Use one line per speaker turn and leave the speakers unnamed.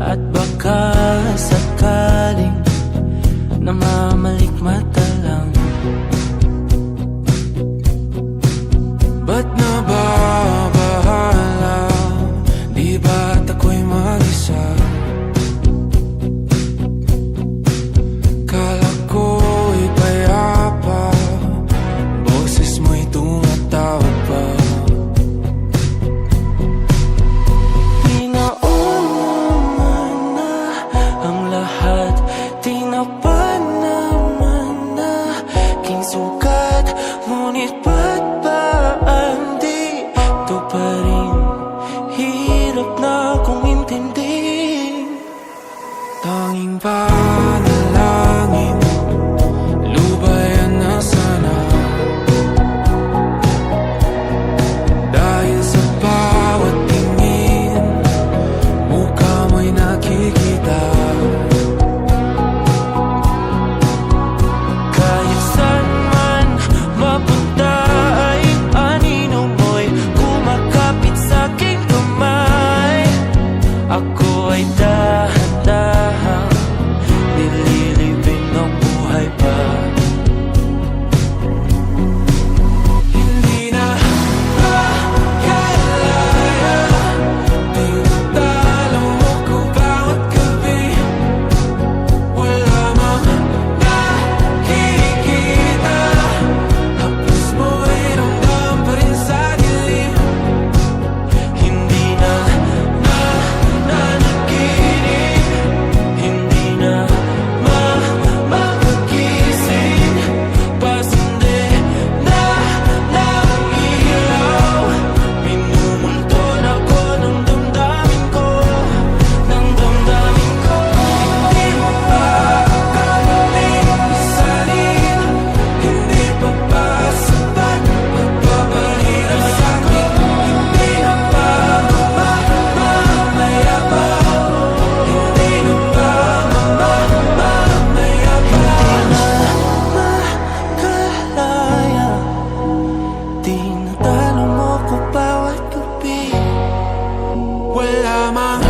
At baka sakaling namamalikmata lang. Ba't nababahala? Di ba't ako'y mag-isa? Kala ko'y payapa, boses mo'y tumatawag pa. Pinauna na ang lahat, tinapan naman na aking sugat. Ngunit ba't ba andito pa rin? Hirap na kong intindihin. Tanging panalangin, lubayan na sana. Dahil sa bawat tingin, mukha mo'y nakikita. Kahit saan man mapunta ay anino mo'y kumakapit sa'king kamay. Ako ay dahan-dahan nililibing ng buhay pa. Hindi na makalaya, tinatalo mo ko bawat gabi. Wala mang nakikita, hapos mo'y ramdam pa rin sa dilim. Hindi na nanaginip, hindi na makagising. Pasindi na ng ilaw, minumulton ako ng damdamin ko, ng damdamin ko. Hindi mo pa kakalisanin, hindi pa ba sapat magpapahirap sa'kin? Hindi na ba mamamayabang? Hindi na ba mamamayabang? Makalaya, tinatalo mo ko bawat gabi. Wala mang